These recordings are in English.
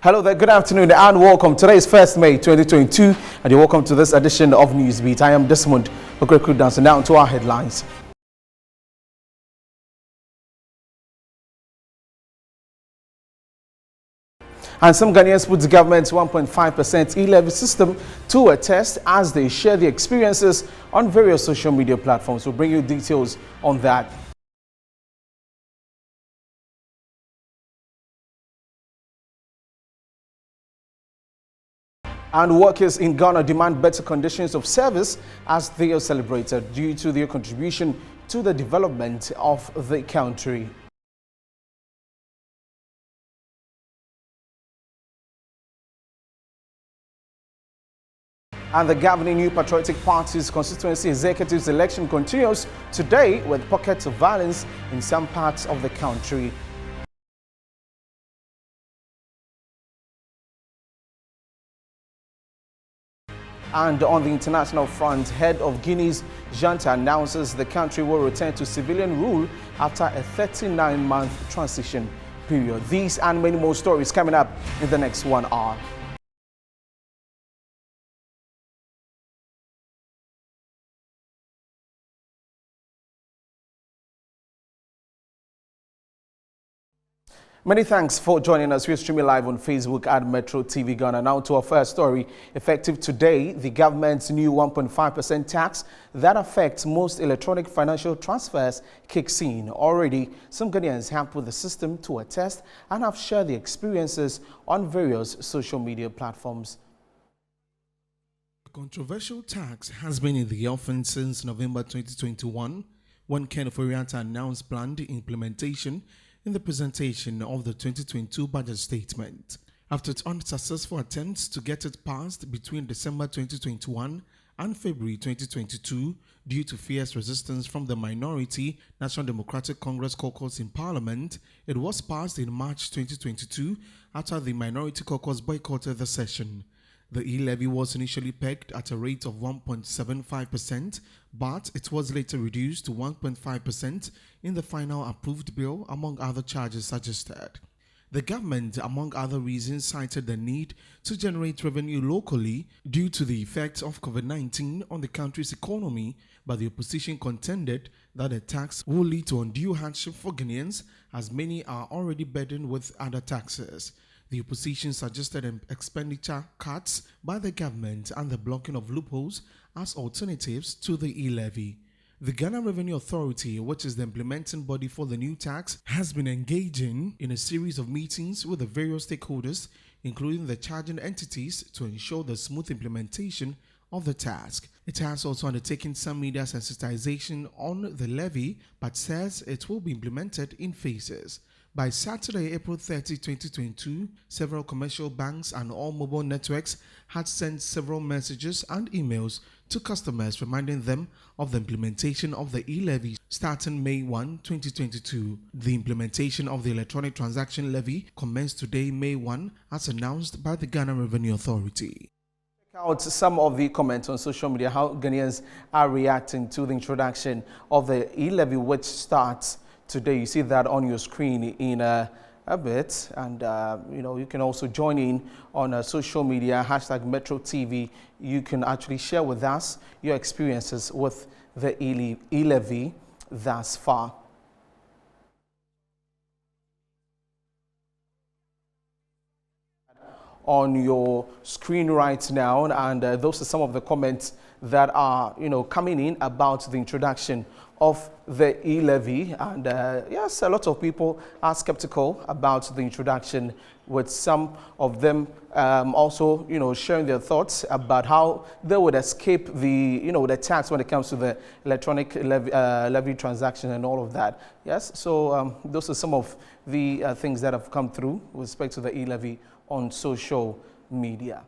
Hello there, good afternoon and welcome. Today is 1st May 2022 and you're welcome to this edition of Newsbeat. I am Desmond Okreku. Now to our headlines. And some Ghanaians put the government's 1.5% e-levy system to a test as they share their experiences on various social media platforms. We'll bring you details on that. And workers in Ghana demand better conditions of service as they are celebrated due to their contribution to the development of the country. And the governing New Patriotic Party's constituency executives election continues today with pockets of violence in some parts of the country. And on the international front, head of Guinea's junta announces the country will return to civilian rule after a 39-month transition period. These and many more stories coming up in the next 1 hour. Many thanks for joining us. We're streaming live on Facebook at Metro TV Ghana. Now to our first story. Effective today, the government's new 1.5% tax that affects most electronic financial transfers kicks in. Already, some Ghanaians have put the system to a test and have shared their experiences on various social media platforms. A controversial tax has been in the offing since November 2021 when Ken Oforiatta announced planned implementation in the presentation of the 2022 budget statement. After its unsuccessful attempts to get it passed between December 2021 and February 2022 due to fierce resistance from the minority National Democratic Congress caucus in Parliament, it was passed in March 2022 after the minority caucus boycotted the session. The e-levy was initially pegged at a rate of 1.75%, but it was later reduced to 1.5% in the final approved bill, among other charges suggested. The government, among other reasons, cited the need to generate revenue locally due to the effects of COVID-19 on the country's economy, but the opposition contended that the tax will lead to undue hardship for Ghanaians, as many are already burdened with other taxes. The opposition suggested expenditure cuts by the government and the blocking of loopholes as alternatives to the e-levy. The Ghana Revenue Authority, which is the implementing body for the new tax, has been engaging in a series of meetings with the various stakeholders, including the charging entities, to ensure the smooth implementation of the task. It has also undertaken some media sensitization on the levy, but says it will be implemented in phases. By Saturday, April 30, 2022, several commercial banks and all mobile networks had sent several messages and emails to customers reminding them of the implementation of the e-levy starting May 1, 2022. The implementation of the electronic transaction levy commenced today, May 1, as announced by the Ghana Revenue Authority. Check out some of the comments on social media, how Ghanaians are reacting to the introduction of the e-levy, which starts today. You see that on your screen in a bit, and you can also join in on social media, hashtag Metro TV. You can actually share with us your experiences with the e-levy thus far. On your screen right now, and those are some of the comments that are coming in about the introduction of the e-levy. And yes, a lot of people are skeptical about the introduction, with some of them also sharing their thoughts about how they would escape the the tax when it comes to the electronic levy transaction and all of that. Yes, so those are some of the things that have come through with respect to the e-levy on social media.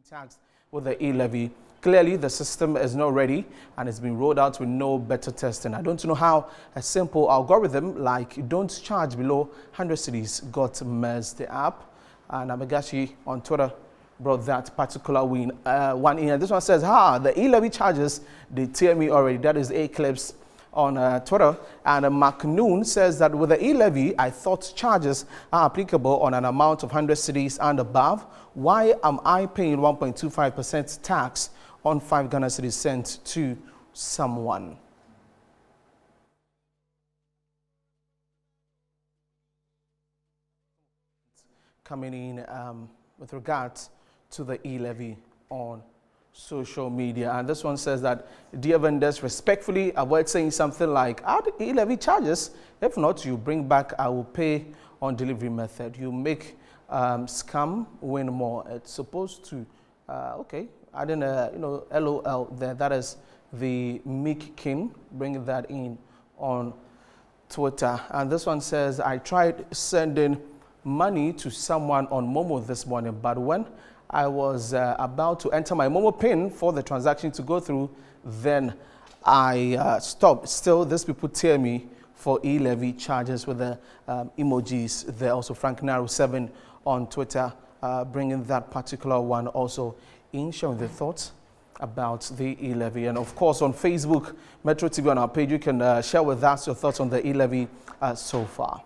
taxed with the e-levy. Clearly, the system is not ready and it's been rolled out with no better testing. I don't know how a simple algorithm like don't charge below 100 cedis got messed up. And Amegashi on Twitter brought that particular one in. And this one says, the e-levy charges, they tear me already. That is Eclipse on Twitter. And McNoon says that with the e-levy, I thought charges are applicable on an amount of 100 cedis and above. Why am I paying 1.25% tax on 5 Ghana cedis sent to someone? Coming in with regards to the e-levy on social media. And this one says that, dear vendors, respectfully avoid saying something like, add e-levy charges. If not, you bring back, I will pay on delivery method. You make scam win more. It's supposed to, okay, adding a, LOL there. That is the Mick King, bringing that in on Twitter. And this one says, I tried sending money to someone on Momo this morning, but when I was about to enter my Momo PIN for the transaction to go through, then I stopped. Still, these people tear me for e-levy charges with the emojis there. Also, Frank Naru 7 on Twitter, bringing that particular one also in, showing their thoughts about the e-levy. And of course, on Facebook, Metro TV on our page, you can share with us your thoughts on the e-levy so far.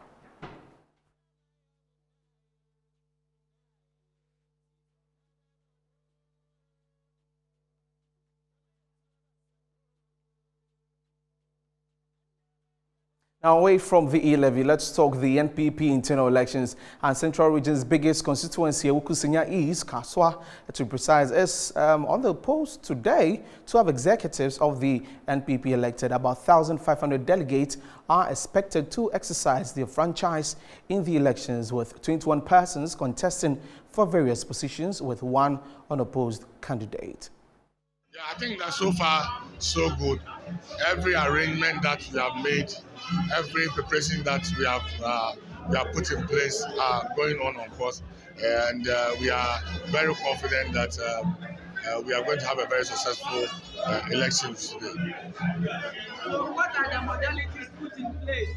Now, away from the e-levy, let's talk the NPP internal elections. And Central Region's biggest constituency, Ewukusinya East, Kaswa, to be precise, is on the post today to have executives of the NPP elected. About 1,500 delegates are expected to exercise their franchise in the elections, with 21 persons contesting for various positions with one unopposed candidate. Yeah, I think that so far, so good. Every arrangement that we have made, every preparation that we have put in place are going on course, and we are very confident that we are going to have a very successful election today. What are the modalities put in place?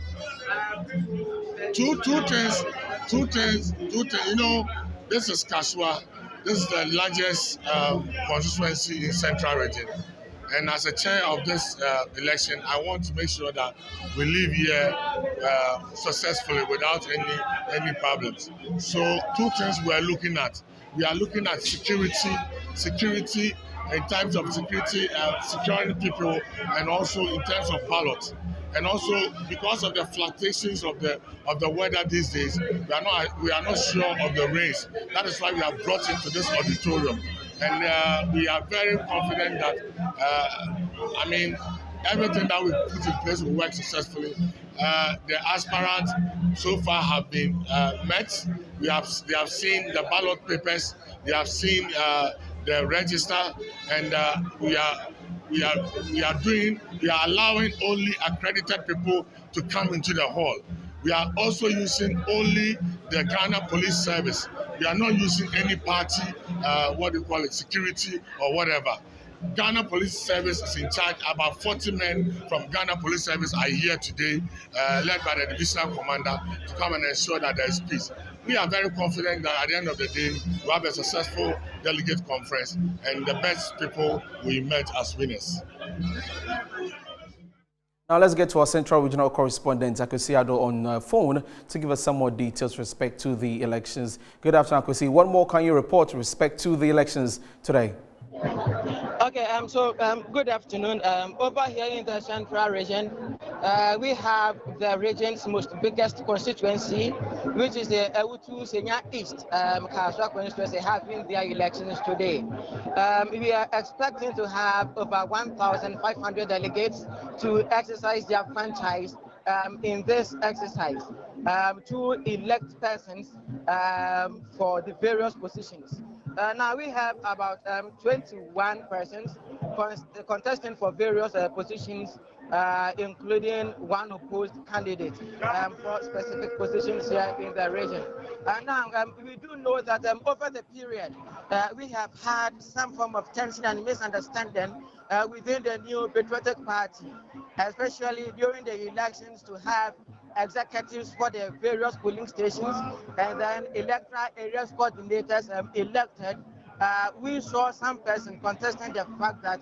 Two things. You know, this is Kaswa. This is the largest constituency in Central Region. And as a chair of this election, I want to make sure that we leave here successfully without any problems. So 2 things we are looking at. We are looking at security in terms of security, securing people, and also in terms of ballot. And also because of the fluctuations of the weather these days, we are not sure of the rains. That is why we have brought it to this auditorium. And we are very confident that, everything that we put in place will work successfully. The aspirants so far have been met. They have seen the ballot papers. They have seen the register, and we are allowing only accredited people to come into the hall. We are also using only the Ghana Police Service. We are not using any party, security or whatever. Ghana Police Service is in charge. About 40 men from Ghana Police Service are here today, led by the divisional commander, to come and ensure that there is peace. We are very confident that at the end of the day, we have a successful delegate conference and the best people we emerge as winners. Now let's get to our Central Regional Correspondent, Akosi Ado, on phone to give us some more details with respect to the elections. Good afternoon, Akosi. What more can you report with respect to the elections today? Okay, good afternoon. Over here in the Central Region, we have the region's biggest constituency, which is the Ewukusinya East Kaswa constituency, having their elections today. We are expecting to have over 1,500 delegates to exercise their franchise in this exercise to elect persons for the various positions. Now we have about 21 persons contesting for various positions, including one opposed candidate for specific positions here in the region. Now we do know that over the period, we have had some form of tension and misunderstanding within the new Patriotic Party, especially during the elections, to have executives for the various polling stations and then electoral areas coordinators elected. We saw some person contesting the fact that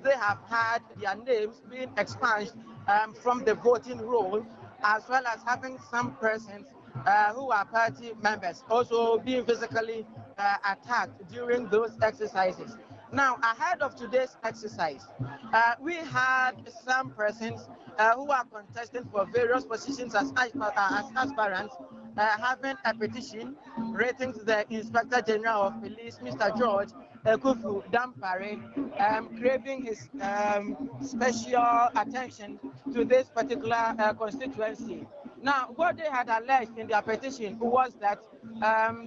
they have had their names being expunged from the voting roll, as well as having some persons who are party members also being physically attacked during those exercises. Now, ahead of today's exercise, we had some persons who are contesting for various positions as aspirants having a petition written to the Inspector General of Police, Mr. George Akafu Dampari, craving his special attention to this particular constituency. Now, what they had alleged in their petition was that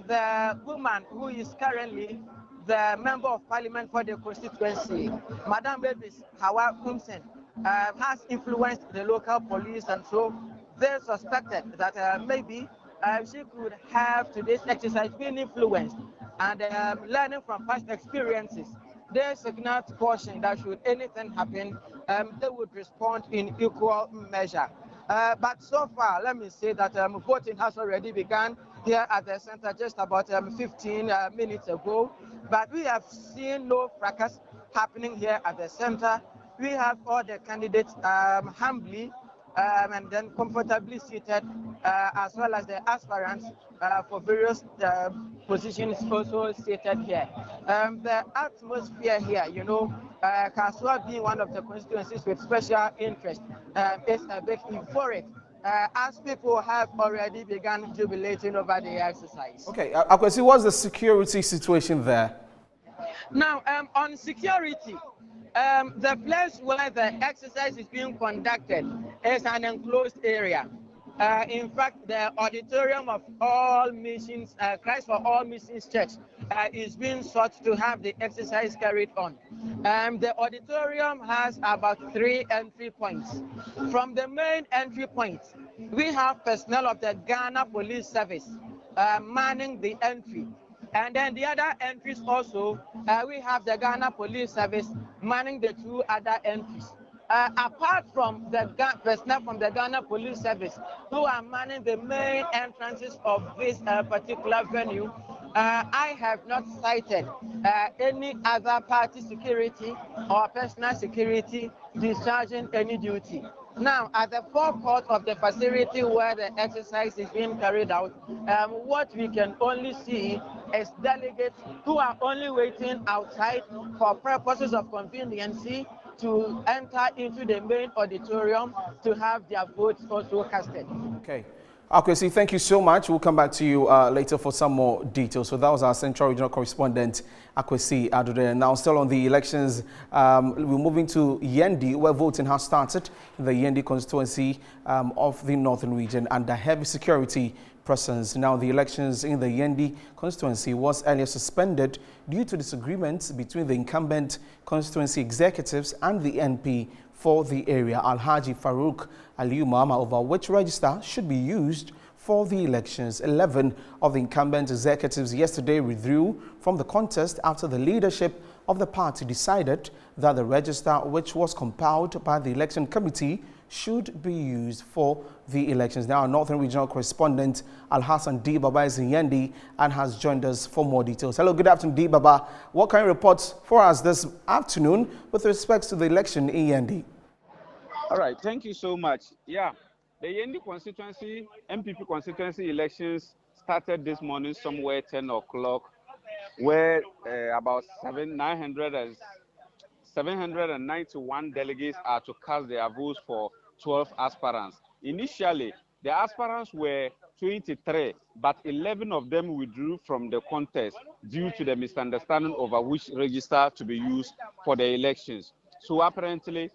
the woman who is currently the member of parliament for the constituency, Madam Babies Hawa Kumsen, has influenced the local police, and so they suspected that maybe she could have today's exercise been influenced, and learning from past experiences, they signaled caution that should anything happen, they would respond in equal measure. But so far, let me say that voting has already begun here at the center just about 15 minutes ago. But we have seen no fracas happening here at the center. We have all the candidates humbly and then comfortably seated, as well as the aspirants for various positions also seated here. The atmosphere here, you know, Kasua being one of the constituencies with special interest, is a bit euphoric, as people have already begun jubilating over the exercise. Okay, Akwesi, what's the security situation there? Now, on security, the place where the exercise is being conducted is an enclosed area. In fact, the auditorium of All Missions, Christ for All Missions Church, is being sought to have the exercise carried on. The auditorium has about 3 entry points. From the main entry point, we have personnel of the Ghana Police Service manning the entry. And then the other entries also, we have the Ghana Police Service manning the 2 other entries. Apart from the personnel from the Ghana Police Service who are manning the main entrances of this particular venue, I have not cited any other party security or personal security discharging any duty. Now, at the forecourt of the facility where the exercise is being carried out, what we can only see is delegates who are only waiting outside for purposes of conveniency to enter into the main auditorium to have their votes also casted. Okay. Akwesi, thank you so much. We'll come back to you later for some more details. So that was our Central Regional Correspondent, Akwesi Adude. Now, still on the elections, we're moving to Yendi, where voting has started in the Yendi constituency of the Northern Region under heavy security presence. Now, the elections in the Yendi constituency was earlier suspended due to disagreements between the incumbent constituency executives and the NP for the area, Alhaji Farouk Aliyu Mahama, over which register should be used for the elections. 11 of the incumbent executives yesterday withdrew from the contest after the leadership of the party decided that the register, which was compiled by the election committee, should be used for the elections. Now, our Northern Regional Correspondent Alhassan D. Baba is in Yendi and has joined us for more details. Hello, good afternoon, D. Baba. What can you report for us this afternoon with respect to the election in Yendi? All right, thank you so much. Yeah, the Yendi constituency, NPP constituency elections started this morning somewhere 10 o'clock, where about 791 delegates are to cast their votes for 12 aspirants. Initially, the aspirants were 23, but 11 of them withdrew from the contest due to the misunderstanding over which register to be used for the elections. So apparently,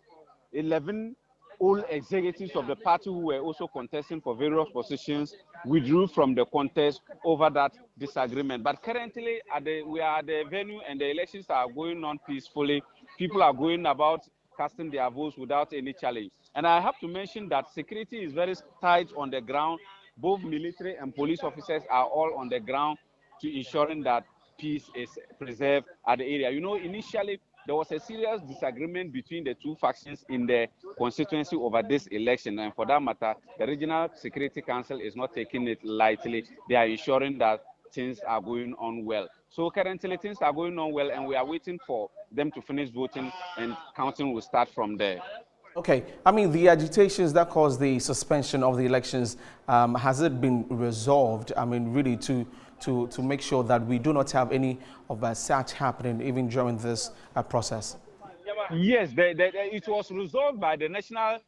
11 old executives of the party who were also contesting for various positions withdrew from the contest over that disagreement. But currently, we are at the venue and the elections are going on peacefully. People are going about casting their votes without any challenge. And I have to mention that security is very tight on the ground. Both military and police officers are all on the ground to ensuring that peace is preserved at the area. You know, initially there was a serious disagreement between the two factions in the constituency over this election, and for that matter, the Regional Security Council is not taking it lightly. They are ensuring that things are going on well. So currently things are going on well, and we are waiting for them to finish voting, and counting will start from there. Okay, I mean, the agitations that caused the suspension of the elections, has it been resolved? I mean, really to make sure that we do not have any of such happening even during this process? Yes, it was resolved by the national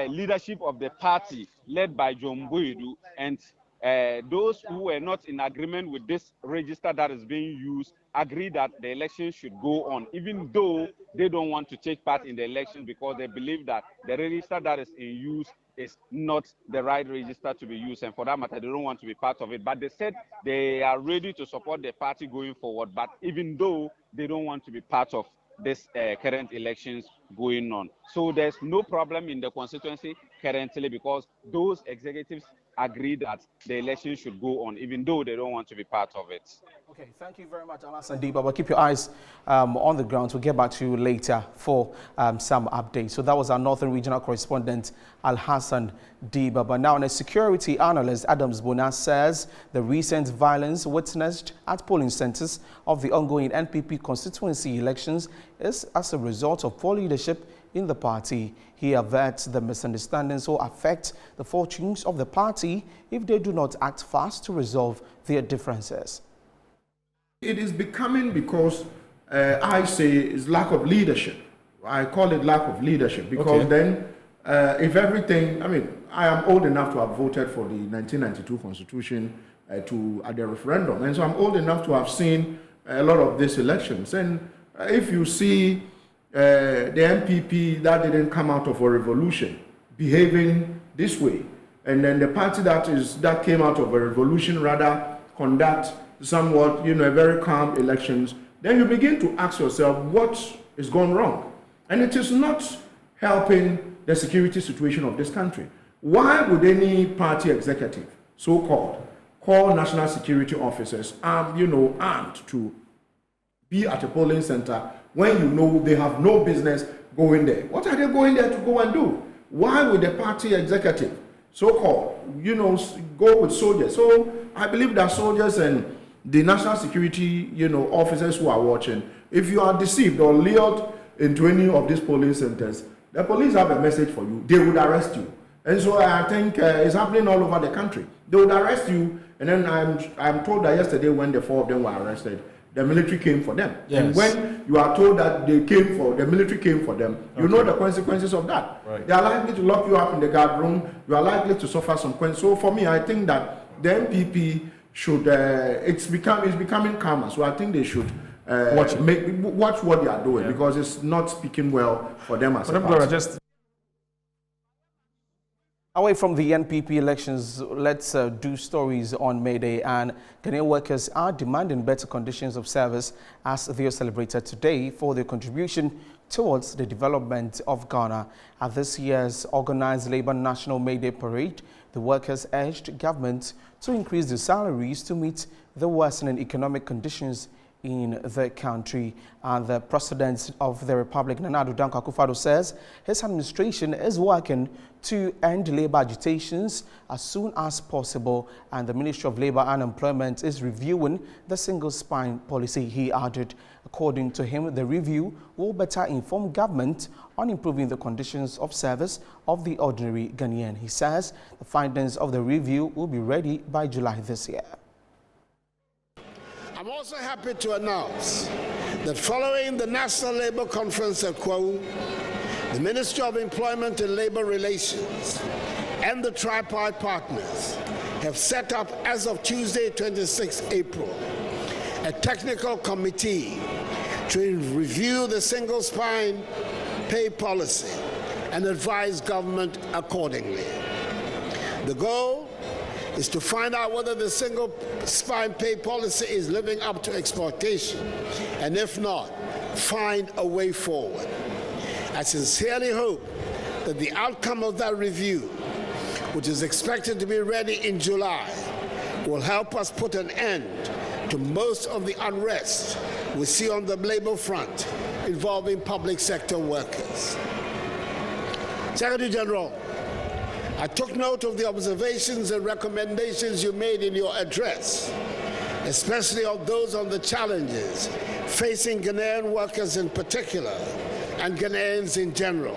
leadership of the party led by John Boydu, and those who were not in agreement with this register that is being used agree that the election should go on, even though they don't want to take part in the election because they believe that the register that is in use is not the right register to be used, and for that matter, they don't want to be part of it. But they said they are ready to support the party going forward, but even though they don't want to be part of this current elections going on. So there's no problem in the constituency currently because those executives agree that the election should go on, even though they don't want to be part of it. Okay, thank you very much, Alassane Diba. But keep your eyes on the ground. We'll get back to you later for some updates. So that was our Northern Regional Correspondent, Alassane Diba. But now, a security analyst, Adams Bona, says the recent violence witnessed at polling centers of the ongoing NPP constituency elections is as a result of poor leadership in the party. He averts the misunderstandings will affect the fortunes of the party if they do not act fast to resolve their differences. It is becoming because I say it's lack of leadership. I call it lack of leadership because then if everything, I mean, I am old enough to have voted for the 1992 constitution at the referendum, and so I'm old enough to have seen a lot of these elections. And if you see the NPP that didn't come out of a revolution behaving this way, and then the party that came out of a revolution rather conduct somewhat, very calm elections, then you begin to ask yourself what is going wrong. And it is not helping the security situation of this country. Why would any party executive, so-called, call national security officers, armed to be at a polling center when you know they have no business going there? What are they going there to go and do? Why would the party executive, so-called, go with soldiers? So I believe that soldiers and the national security, officers who are watching, if you are deceived or lured into any of these polling centers, the police have a message for you. They would arrest you. And so I think it's happening all over the country. They would arrest you, and then I'm told that yesterday when the 4 of them were arrested, the military came for them. Yes. And when you are told that the military came for them, you know the consequences of that. Right. They are likely to lock you up in the guard room. You are likely to suffer some consequences. So for me, I think that the NPP should, it's becoming calmer. So I think they should watch what they are doing, because it's not speaking well for them as a party. Away from the NPP elections, let's do stories on May Day. And Ghanaian workers are demanding better conditions of service as they are celebrated today for their contribution towards the development of Ghana. At this year's organized Labour National May Day Parade, the workers urged government to increase their salaries to meet the worsening economic conditions in the country. And the President of the Republic, Nana Addo Dankwa Akufo-Addo, says his administration is working to end labor agitations as soon as possible, and the Ministry of Labour and Employment is reviewing the single spine policy. He added, according to him, the review will better inform government on improving the conditions of service of the ordinary Ghanaian. He says the findings of the review will be ready by July this year. I'm also happy to announce that following the National Labour Conference at Kwawu, the Ministry of Employment and Labour Relations and the tripartite partners have set up, as of Tuesday, 26 April, a technical committee to review the single spine pay policy and advise government accordingly. The goal is to find out whether the single spine pay policy is living up to expectation, and if not, find a way forward. I sincerely hope that the outcome of that review, which is expected to be ready in July, will help us put an end to most of the unrest we see on the labor front involving public sector workers. Secretary General, I took note of the observations and recommendations you made in your address, especially of those on the challenges facing Ghanaian workers in particular and Ghanaians in general,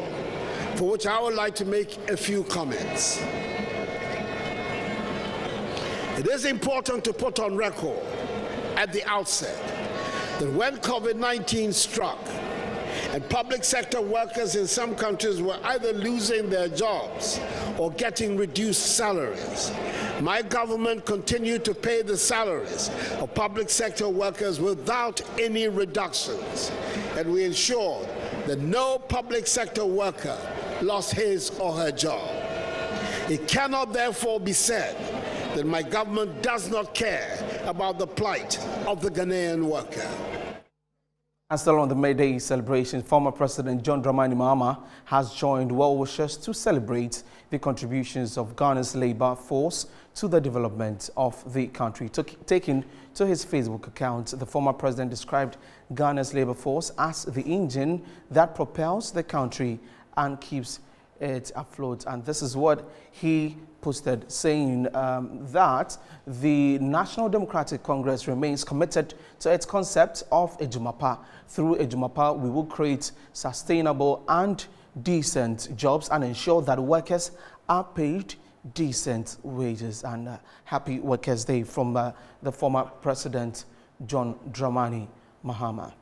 for which I would like to make a few comments. It is important to put on record at the outset that when COVID-19 struck and public sector workers in some countries were either losing their jobs or getting reduced salaries, my government continued to pay the salaries of public sector workers without any reductions, and we ensured that no public sector worker lost his or her job. It cannot therefore be said that my government does not care about the plight of the Ghanaian worker. And still on the May Day celebration, former President John Dramani Mahama has joined well-wishers to celebrate the contributions of Ghana's labor force to the development of the country. Taking to his Facebook account, the former president described Ghana's labor force as the engine that propels the country and keeps it afloat. And this is what he posted, saying that the National Democratic Congress remains committed to its concept of Ejumapa. Through Ejumapa, we will create sustainable and decent jobs and ensure that workers are paid decent wages. And happy Workers' Day from the former President John Dramani Mahama.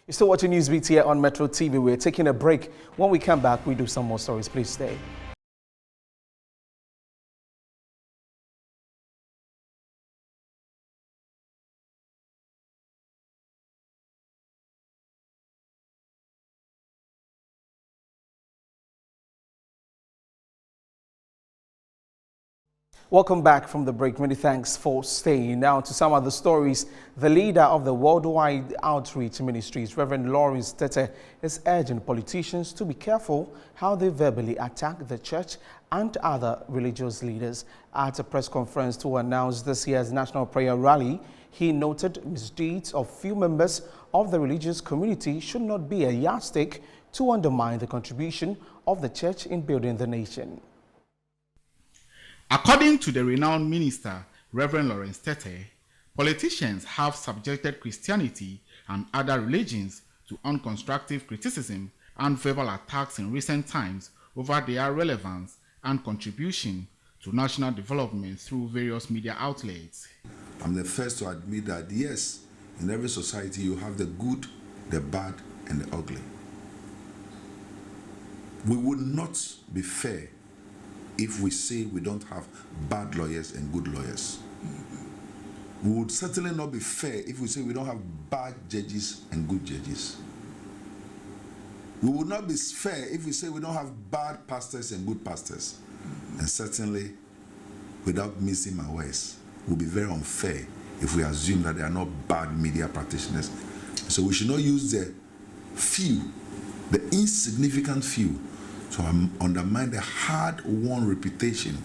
You're still watching Newsbeat here on Metro TV. We're taking a break. When we come back, we do some more stories. Please stay. Welcome back from the break. Many thanks for staying. Now to some other stories. The leader of the Worldwide Outreach Ministries, Reverend Tettey, is urging politicians to be careful how they verbally attack the church and other religious leaders. At a press conference to announce this year's National Prayer Rally, he noted misdeeds of few members of the religious community should not be a yardstick to undermine the contribution of the church in building the nation. According to the renowned minister, Reverend Tettey, politicians have subjected Christianity and other religions to unconstructive criticism and verbal attacks in recent times over their relevance and contribution to national development through various media outlets. I'm the first to admit that, yes, in every society you have the good, the bad, and the ugly. We would not be fair if we say we don't have bad lawyers and good lawyers. We would certainly not be fair if we say we don't have bad judges and good judges. We would not be fair if we say we don't have bad pastors and good pastors. And certainly, without missing my words, it would be very unfair if we assume that there are not bad media practitioners. So we should not use the few, the insignificant few, to undermine the hard-won reputation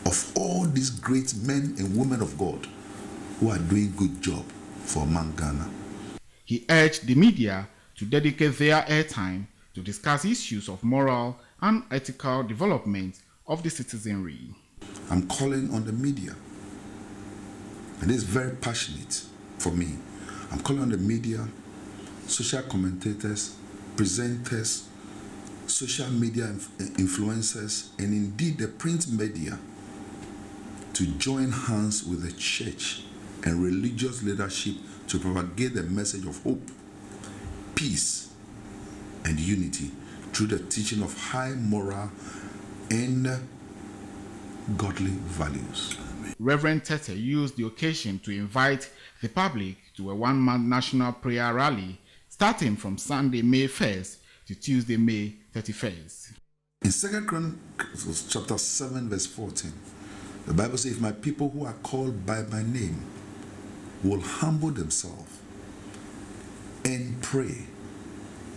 of all these great men and women of God who are doing good job for man Ghana. He urged the media to dedicate their airtime to discuss issues of moral and ethical development of the citizenry. I'm calling on the media, and it's very passionate for me. I'm calling on the media, social commentators, presenters, social media influencers, and indeed the print media to join hands with the church and religious leadership to propagate the message of hope, peace, and unity through the teaching of high moral and godly values. Reverend Tettey used the occasion to invite the public to a one-month national prayer rally starting from Sunday, May 1st to Tuesday, May 31st. In 2 Chronicles chapter 7, verse 14, the Bible says, if my people who are called by my name will humble themselves and pray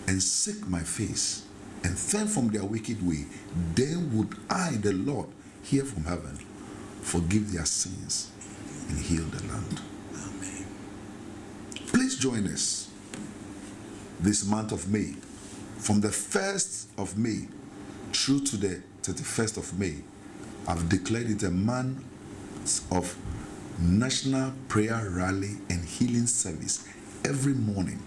and seek my face and turn from their wicked way, then would I, the Lord, hear from heaven, forgive their sins, and heal the land. Amen. Please join us this month of May. From the 1st of May through to the 31st of May, I've declared it a month of National Prayer Rally and Healing Service every morning.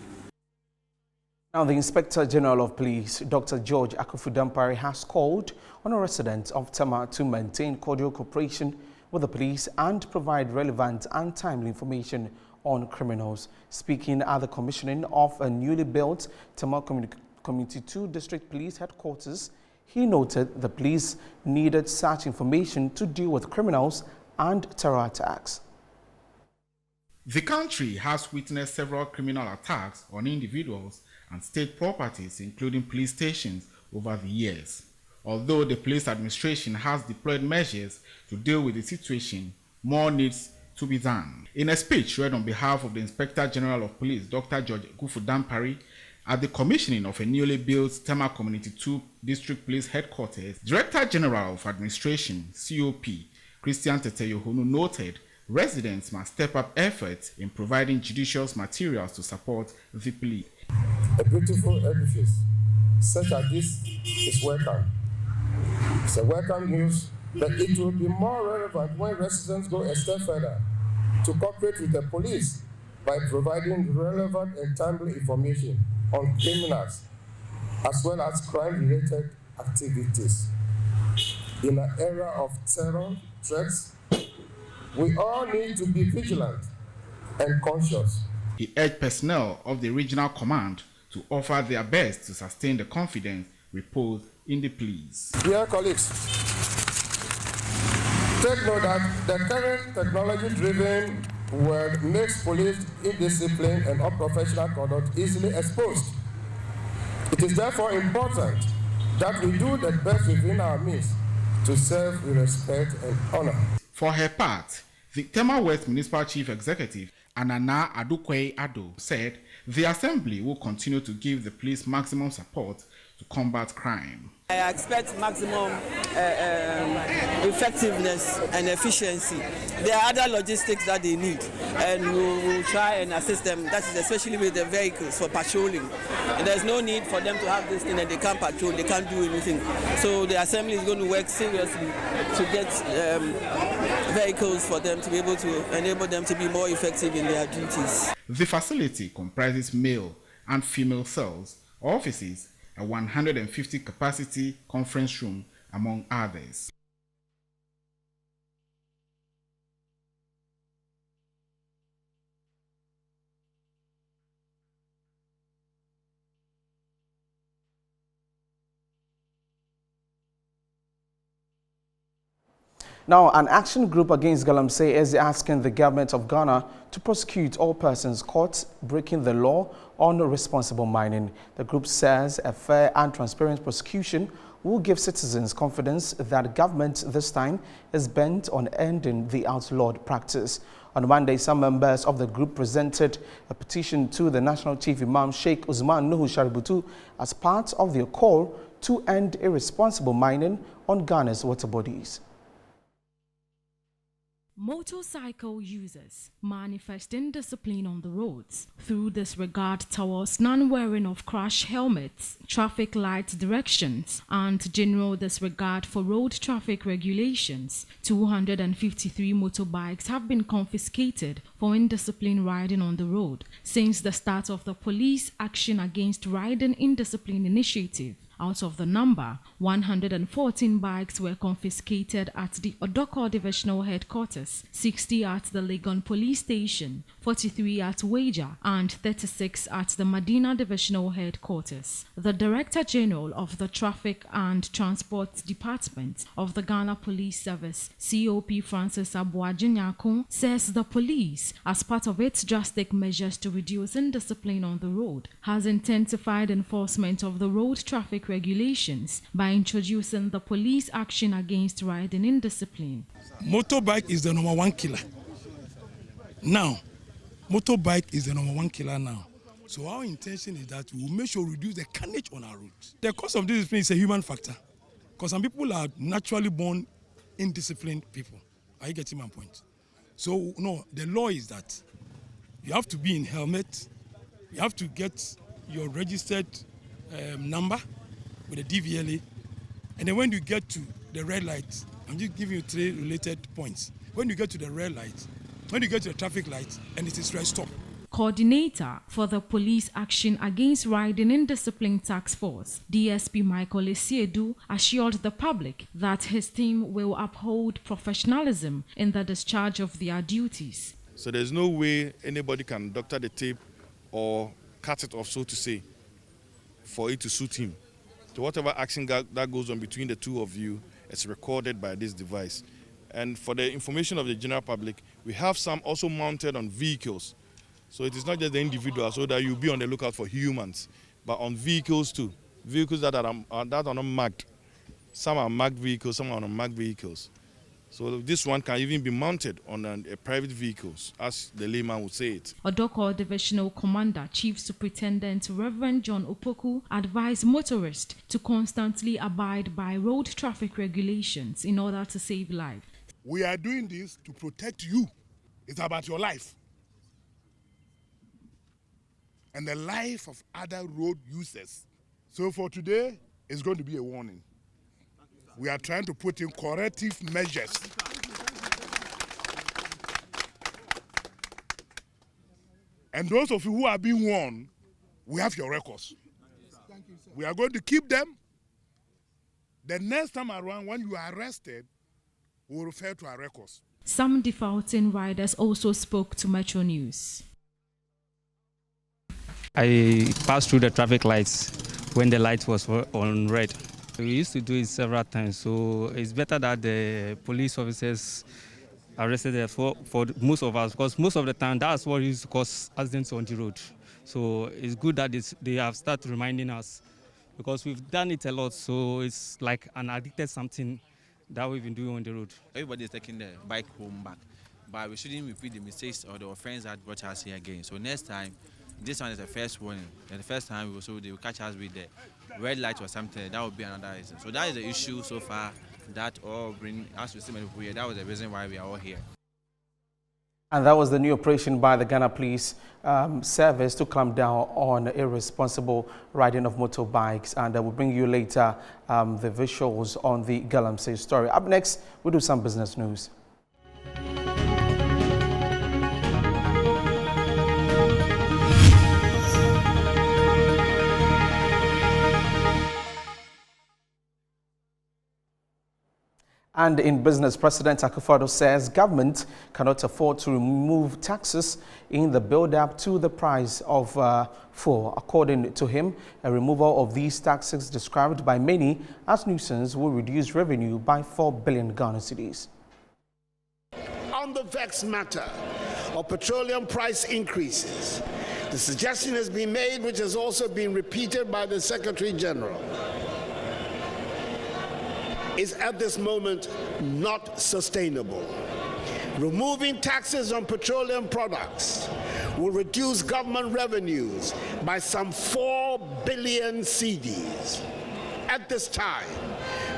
Now, the Inspector General of Police, Dr. George Akafu Dampari, has called on residents of Tema to maintain cordial cooperation with the police and provide relevant and timely information on criminals. Speaking at the commissioning of a newly built Tema Community 2 District Police Headquarters, he noted the police needed such information to deal with criminals and terror attacks. The country has witnessed several criminal attacks on individuals and state properties, including police stations, over the years. Although the police administration has deployed measures to deal with the situation, more needs to be done. In a speech read on behalf of the Inspector General of Police, Dr. George Akafu Dampari, at the commissioning of a newly built Tema Community 2 District Police Headquarters, Director General of Administration, COP, Christian Tettey noted residents must step up efforts in providing judicious materials to support the police. A beautiful edifice such as this is welcome. It's a welcome news, but it will be more relevant when residents go a step further to cooperate with the police by providing relevant and timely information on criminals as well as crime-related activities. In an era of terror threats, we all need to be vigilant and conscious. He urged personnel of the regional command to offer their best to sustain the confidence reposed in the police. Dear colleagues, take note that the current technology-driven world makes police indiscipline and unprofessional conduct easily exposed. It is therefore important that we do the best within our means to serve with respect and honor. For her part, the Tema West Municipal Chief Executive, Anana Adukwe Ado, said the Assembly will continue to give the police maximum support to combat crime. I expect maximum effectiveness and efficiency. There are other logistics that they need, and we will try and assist them. That is especially with the vehicles for patrolling. And there's no need for them to have this thing and they can't patrol, they can't do anything. So the Assembly is going to work seriously to get vehicles for them to be able to enable them to be more effective in their duties. The facility comprises male and female cells, offices, a 150 capacity conference room, among others. Now, an action group against Galamsey is asking the government of Ghana to prosecute all persons caught breaking the law on responsible mining. The group says a fair and transparent prosecution will give citizens confidence that government this time is bent on ending the outlawed practice. On Monday, some members of the group presented a petition to the National Chief Imam Sheikh Usman Nuhu Shaributu as part of their call to end irresponsible mining on Ghana's water bodies. Motorcycle users manifest indiscipline on the roads through disregard towards non-wearing of crash helmets, traffic light directions, and general disregard for road traffic regulations. 253 motorbikes have been confiscated for indiscipline riding on the road since the start of the Police Action Against Riding Indiscipline initiative. Out of the number, 114 bikes were confiscated at the Odoko Divisional Headquarters, 60 at the Legon Police Station, 43 at Waja, and 36 at the Medina Divisional Headquarters. The Director General of the Traffic and Transport Department of the Ghana Police Service, COP Francis Abuajinyakun, says the police, as part of its drastic measures to reduce indiscipline on the road, has intensified enforcement of the road traffic regulations by introducing the Police Action Against Riding Indiscipline. Motorbike is the number one killer. Now, motorbike is the number one killer now. So our intention is that we will make sure we reduce the carnage on our roads. The cause of this is a human factor. Because some people are naturally born indisciplined people. Are you getting my point? So, no, the law is that you have to be in helmet, you have to get your registered number with a DVLA, and then when you get to the red light, I'm just giving you 3 related points. When you get to the red light, when you get to the traffic light, and it is red, stop. Coordinator for the Police Action Against Riding Indiscipline Task Force, DSP Michael Esiedu, assured the public that his team will uphold professionalism in the discharge of their duties. So there's no way anybody can doctor the tape or cut it off, so to say, for it to suit him. So whatever action that goes on between the two of you is recorded by this device. And for the information of the general public, we have some also mounted on vehicles. So it is not just the individual, so that you'll be on the lookout for humans, but on vehicles too. Vehicles that are not marked. Some are marked vehicles, some are unmarked vehicles. So this one can even be mounted on a private vehicles, as the layman would say it. Odoko Divisional Commander Chief Superintendent Reverend John Opoku advised motorists to constantly abide by road traffic regulations in order to save lives. We are doing this to protect you. It's about your life and the life of other road users. So for today, it's going to be a warning. We are trying to put in corrective measures. And those of you who are being warned, we have your records. We are going to keep them. The next time around, when you are arrested, we will refer to our records. Some defaulting riders also spoke to Metro News. I passed through the traffic lights when the light was on red. We used to do it several times, so it's better that the police officers arrested us for most of us, because most of the time that's what used to cause accidents on the road. So it's good that they have started reminding us, because we've done it a lot, so it's like an addicted something that we've been doing on the road. Everybody is taking the bike home back, but we shouldn't repeat the mistakes or the offense that brought us here again. So next time, this one is the first warning, and the first time they will catch us with the red light or something, that would be another reason. So that is the issue so far that all bring us to see many people here. That was the reason why we are all here. And that was the new operation by the Ghana Police Service to clamp down on irresponsible riding of motorbikes. And we'll bring you later the visuals on the Galamsey story. Up next, we'll do some business news. And in business, President Akafu says government cannot afford to remove taxes in the build-up to the price of fuel. According to him, a removal of these taxes, described by many as nuisance, will reduce revenue by 4 billion Ghana cedis. On the vexed matter of petroleum price increases, the suggestion has been made, which has also been repeated by the Secretary General, is at this moment not sustainable. Removing taxes on petroleum products will reduce government revenues by some 4 billion cedis. At this time,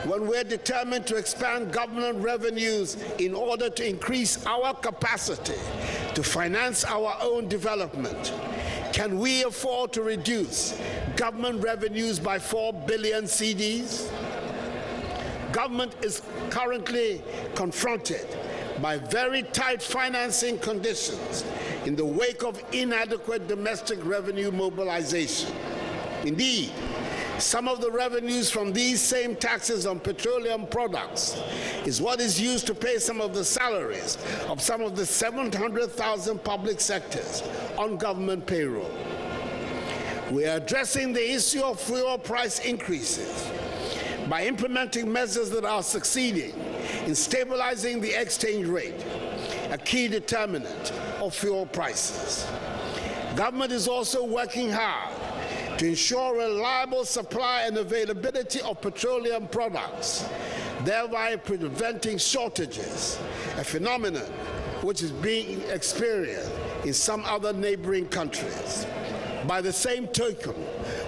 when we're determined to expand government revenues in order to increase our capacity to finance our own development, can we afford to reduce government revenues by 4 billion cedis? Government is currently confronted by very tight financing conditions in the wake of inadequate domestic revenue mobilization. Indeed, some of the revenues from these same taxes on petroleum products is what is used to pay some of the salaries of some of the 700,000 public sectors on government payroll. We are addressing the issue of fuel price increases by implementing measures that are succeeding in stabilizing the exchange rate, a key determinant of fuel prices. Government is also working hard to ensure reliable supply and availability of petroleum products, thereby preventing shortages, a phenomenon which is being experienced in some other neighboring countries. By the same token,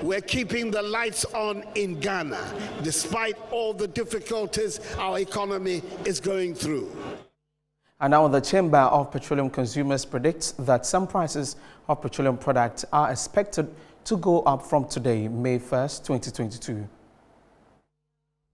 we're keeping the lights on in Ghana, despite all the difficulties our economy is going through. And now the Chamber of Petroleum Consumers predicts that some prices of petroleum products are expected to go up from today, May 1st, 2022.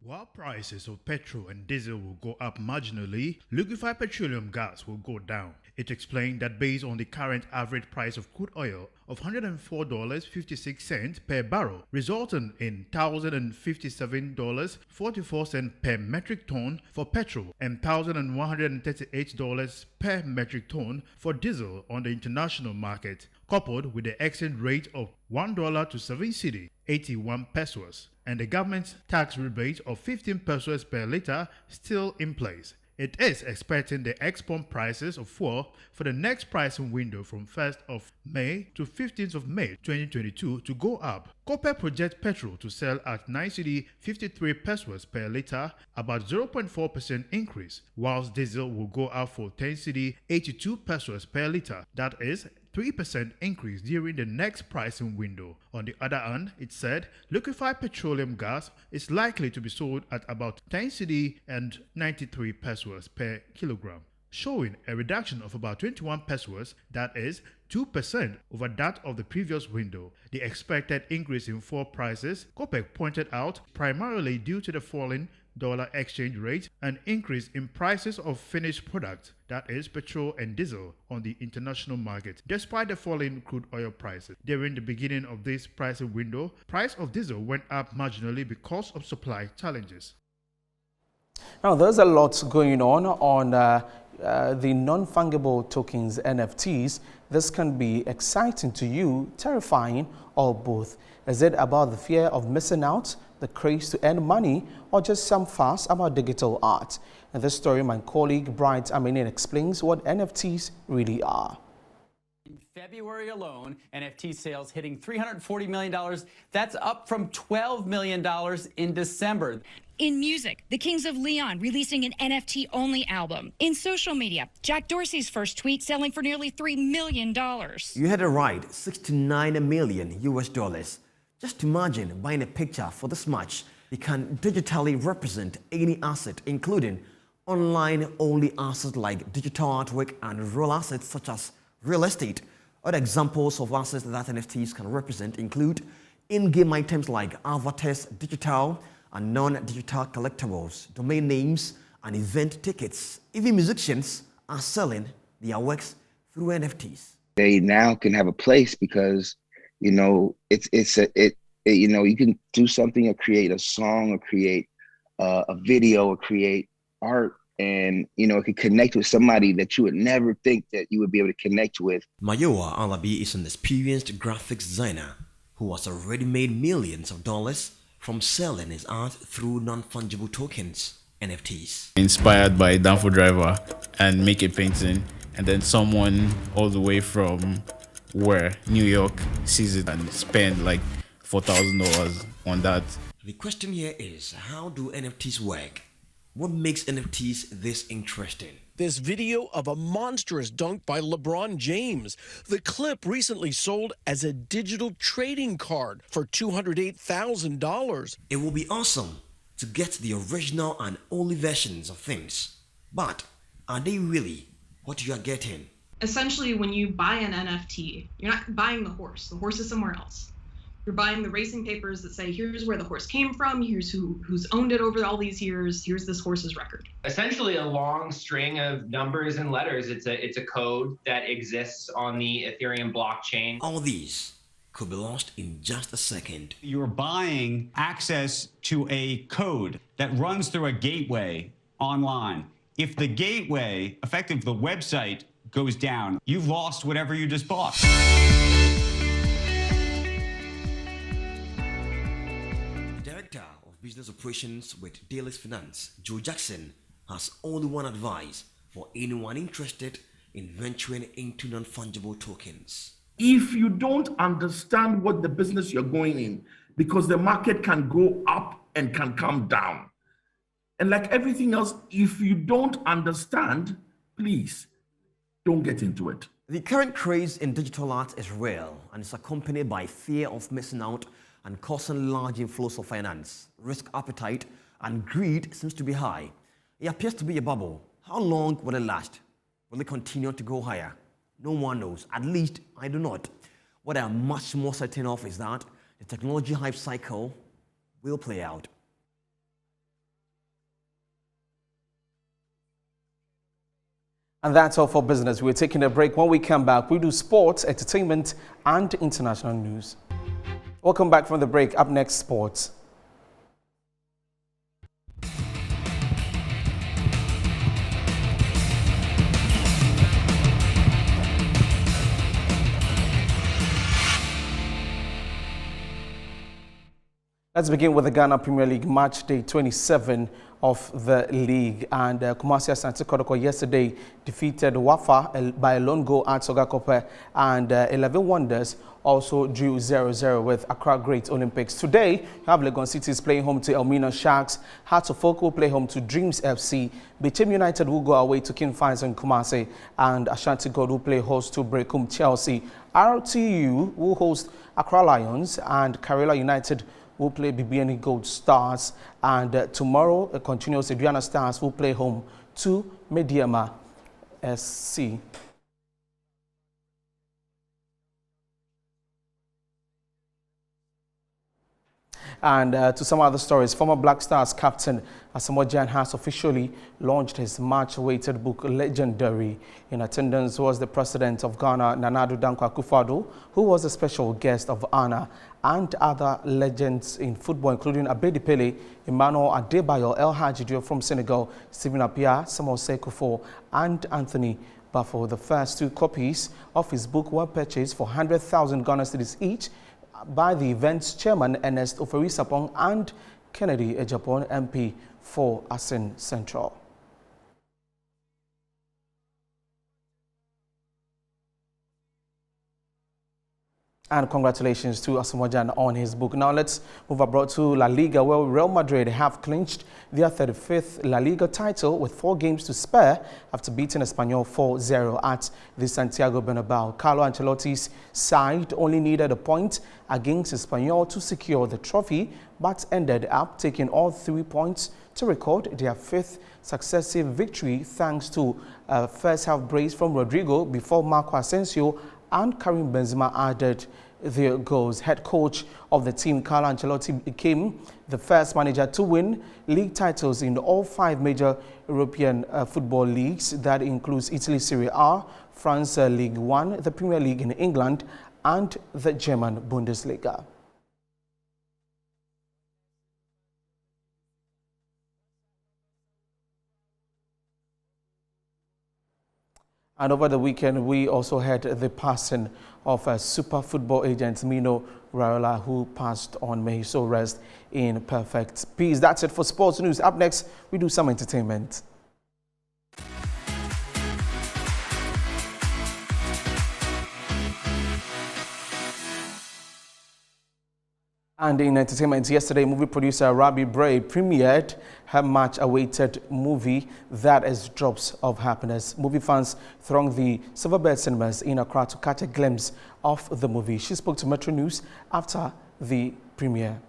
While prices of petrol and diesel will go up marginally, liquefied petroleum gas will go down. It explained that based on the current average price of crude oil of $104.56 per barrel, resulting in $1,057.44 per metric ton for petrol and $1,138 per metric ton for diesel on the international market, coupled with the exchange rate of $1 to 7 cedi, 81 pesos, and the government's tax rebate of 15 pesos per litre still in place. It is expecting the ex-pump prices of fuel for the next pricing window from 1st of May to 15th of May 2022 to go up. COPEC projects petrol to sell at 9 cedi 53 pesos per litre, about 0.4% increase, whilst diesel will go up for 10 cedi 82 pesos per litre, that is 3% increase during the next pricing window. On the other hand, it said liquefied petroleum gas is likely to be sold at about 10 cedi and 93 pesos per kilogram, showing a reduction of about 21 pesos, that is 2% over that of the previous window. The expected increase in fuel prices, COPEC pointed out, primarily due to the falling dollar exchange rate and increase in prices of finished products, that is petrol and diesel, on the international market. Despite the falling crude oil prices during the beginning of this pricing window, price of diesel went up marginally because of supply challenges. Now, there's a lot going on the non-fungible tokens, NFTs. This can be exciting to you, terrifying, or both. Is it about the fear of missing out, the craze to earn money, or just some fuss about digital art? In this story, my colleague Bright Aminin explains what NFTs really are. In February alone, NFT sales hitting $340 million. That's up from $12 million in December. In music, the Kings of Leon releasing an NFT-only album. In social media, Jack Dorsey's first tweet selling for nearly $3 million. You had it right, $69 million US. Just imagine buying a picture for this much. You can digitally represent any asset, including online-only assets like digital artwork and real assets such as real estate. Other examples of assets that NFTs can represent include in-game items like avatars, digital and non-digital collectibles, domain names, and event tickets. Even musicians are selling their works through NFTs. They now can have a place because, you know, you know, you can do something or create a song or create a video or create art, and, you know, it can connect with somebody that you would never think that you would be able to connect with. Mayowa Alabi is an experienced graphics designer who has already made millions of dollars from selling his art through non-fungible tokens, NFTs. Inspired by Danfo Driver and make a painting, and then someone all the way from New York sees it and spend like $4,000 on that. The question here is, how do NFTs work? What makes NFTs this interesting? This video of a monstrous dunk by LeBron James. The clip recently sold as a digital trading card for $208,000. It will be awesome to get the original and only versions of things. But are they really what you are getting? Essentially, when you buy an NFT, you're not buying the horse. The horse is somewhere else. You're buying the racing papers that say, here's where the horse came from, here's who's owned it over all these years, here's this horse's record. Essentially a long string of numbers and letters. It's a code that exists on the Ethereum blockchain. All these could be lost in just a second. You're buying access to a code that runs through a gateway online. If the gateway, effectively the website, goes down, you've lost whatever you just bought. Business operations with Daily Finance, Joe Jackson, has only one advice for anyone interested in venturing into non-fungible tokens. If you don't understand what the business you're going in, because the market can go up and can come down. And like everything else, if you don't understand, please don't get into it. The current craze in digital art is real and is accompanied by fear of missing out and causing large inflows of finance. Risk appetite and greed seems to be high. It appears to be a bubble. How long will it last? Will it continue to go higher? No one knows. At least I do not. What I am much more certain of is that the technology hype cycle will play out. And that's all for business. We're taking a break. When we come back, we do sports, entertainment, and international news. Welcome back from the break. Up next, sports. Let's begin with the Ghana Premier League match day 27 of the league. And Kumasi Asante Kotoko yesterday defeated Wafa by a lone goal at Sogakope, and 11 Wonders also drew 0-0 with Accra Great Olympics. Today, you have Legon Cities playing home to Elmina Sharks. Hearts of Oak will play home to Dreams FC. Bichim United will go away to King Fines in Kumasi, and Ashanti God will play host to Brekum Chelsea. RTU will host Accra Lions, and Karela United will play BBN Gold Stars, and tomorrow a continuous Adriana Stars will play home to Mediama SC. And to some other stories, former Black Stars captain Asamoah Gyan has officially launched his much-awaited book, Legendary. In attendance was the president of Ghana, Nana Addo Dankwa Akufo-Addo, who was a special guest of honor, and other legends in football, including Abedi Pele, Emmanuel Adebayo, El Hadji Diop from Senegal, Stephen Appiah, Samuel Sekufo, and Anthony Bafo. The first two copies of his book were purchased for 100,000 Ghana cedis each by the event's chairman, Ernest Ofori-Sapong, and Kennedy Ejapon, MP for Asin Central. And congratulations to Asamoah Gyan on his book. Now let's move abroad to La Liga, where Real Madrid have clinched their 35th La Liga title with 4 games to spare after beating Espanyol 4-0 at the Santiago Bernabeu. Carlo Ancelotti's side only needed a point against Espanyol to secure the trophy, but ended up taking all 3 points to record their 5th successive victory, thanks to a first-half brace from Rodrigo before Marco Asensio and Karim Benzema added their goals. Head coach of the team, Carlo Ancelotti, became the first manager to win league titles in all 5 major European football leagues. That includes Italy Serie A, France League 1, the Premier League in England, and the German Bundesliga. And over the weekend, we also had the passing of a super football agent, Mino Raiola, who passed on. May he so rest in perfect peace. That's it for sports news. Up next, we do some entertainment. And in entertainment, yesterday, movie producer Rabi Bray premiered her much-awaited movie, That is Drops of Happiness. Movie fans thronged the Silverbird cinemas in Accra to catch a glimpse of the movie. She spoke to Metro News after the premiere.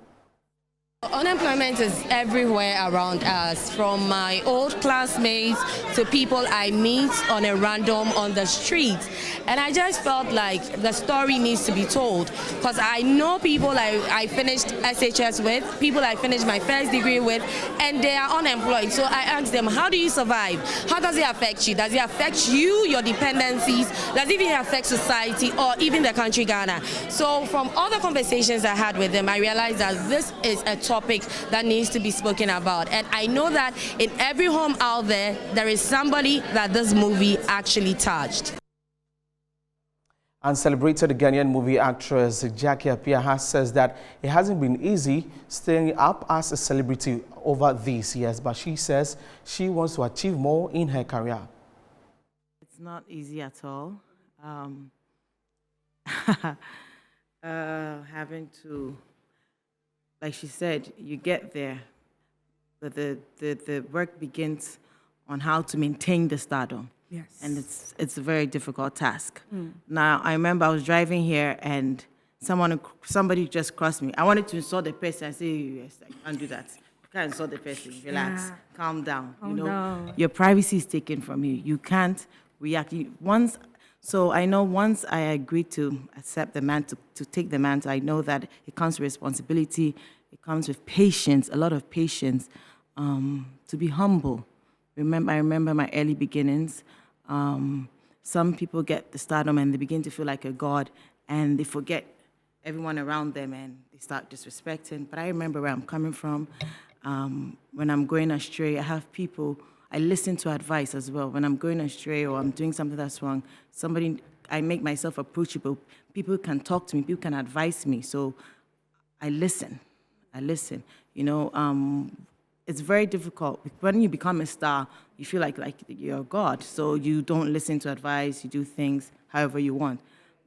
Unemployment is everywhere around us, from my old classmates to people I meet on a random on the street. And I just felt like the story needs to be told, because I know people I finished SHS with, people I finished my first degree with, and they are unemployed. So I asked them, how do you survive? How does it affect you? Does it affect you, your dependencies? Does it even affect society or even the country Ghana? So from all the conversations I had with them, I realized that this is a topic that needs to be spoken about. And I know that in every home out there, there is somebody that this movie actually touched. And celebrated Ghanaian movie actress Jackie Appiah says that it hasn't been easy staying up as a celebrity over these years, but she says she wants to achieve more in her career. It's not easy at all. Having to, like she said, you get there, but the work begins on how to maintain the stardom. Yes. And it's a very difficult task. Now, I remember I was driving here and somebody just crossed me. I wanted to insult the person. I say, yes, I can't do that. You can't insult the person. Relax, calm down. Your privacy is taken from you. You can't react. So I know once I agreed to accept the mantle, to take the mantle, I know that it comes with responsibility. It comes with patience, a lot of patience, to be humble. I remember my early beginnings. Some people get the stardom and they begin to feel like a god, and they forget everyone around them and they start disrespecting. But I remember where I'm coming from. When I'm going astray, I listen to advice as well. When I'm going astray or I'm doing something that's wrong, I make myself approachable. People can talk to me, people can advise me. So I listen. It's very difficult. When you become a star, you feel like you're a god. So you don't listen to advice, you do things however you want.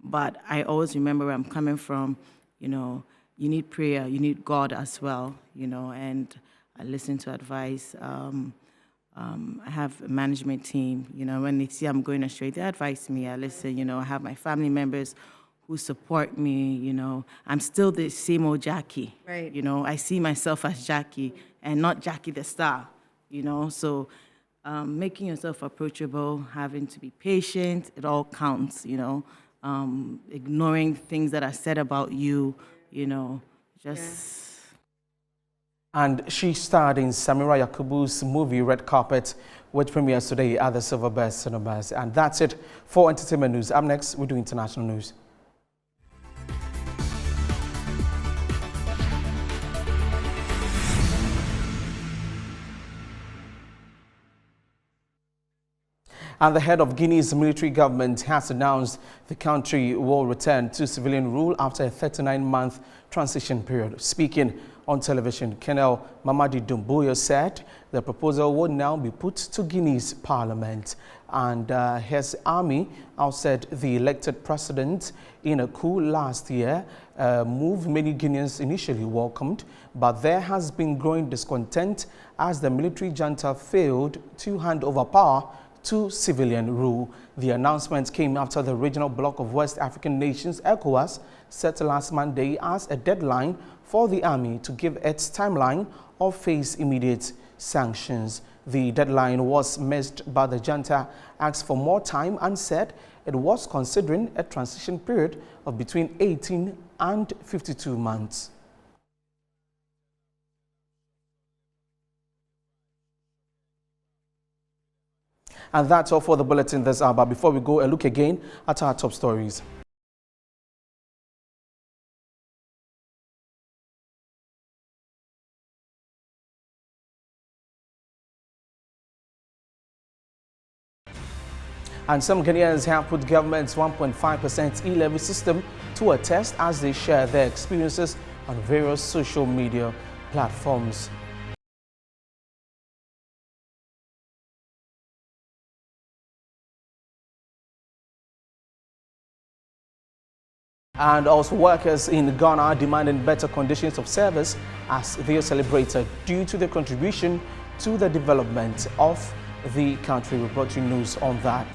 But I always remember where I'm coming from. You need prayer, you need God as well, and I listen to advice. I have a management team, when they see I'm going astray, they advise me, I listen, I have my family members who support me, I'm still the same old Jackie. Right. I see myself as Jackie and not Jackie the star, so making yourself approachable, having to be patient, it all counts, ignoring things that are said about you, And she starred in Samira Yakubu's movie Red Carpet, which premieres today at the Silverbird Cinemas. And that's it for entertainment news. Up next, we do international news. And the head of Guinea's military government has announced the country will return to civilian rule after a 39-month transition period. Speaking on television, Colonel Mamadi Doumbouya said the proposal will now be put to Guinea's parliament. And his army ousted the elected president in a coup last year, a move many Guineans initially welcomed, but there has been growing discontent as the military junta failed to hand over power to civilian rule. The announcement came after the regional bloc of West African nations, ECOWAS, set last Monday as a deadline for the army to give its timeline or face immediate sanctions. The deadline was missed, but the junta asked for more time and said it was considering a transition period of between 18 and 52 months. And that's all for the bulletin this hour. But before we go, a look again at our top stories. And some Ghanaians have put government's 1.5% e-levy system to a test as they share their experiences on various social media platforms. And also workers in Ghana demanding better conditions of service as they are celebrated due to their contribution to the development of the country. We brought you news on that.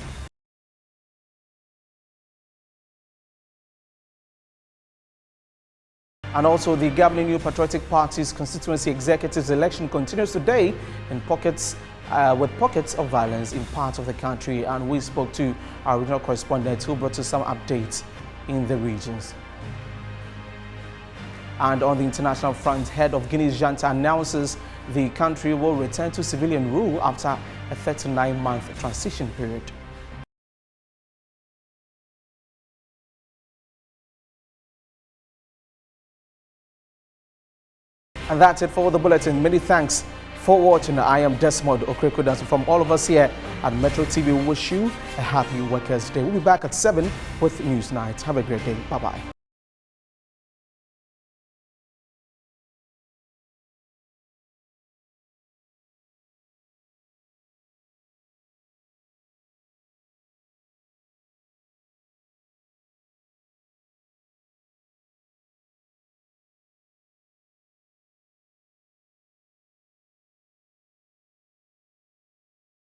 And also the governing New Patriotic Party's constituency executives election continues today in pockets with pockets of violence in parts of the country. And we spoke to our regional correspondent who brought us some updates in the regions. And on the international front, head of Guinea's junta announces the country will return to civilian rule after a 39-month transition period. And that's it for the bulletin. Many thanks for watching. I am Desmond Okrekodanso. From all of us here at Metro TV, we wish you a happy Workers' Day. We'll be back at 7 with News Night. Have a great day. Bye-bye.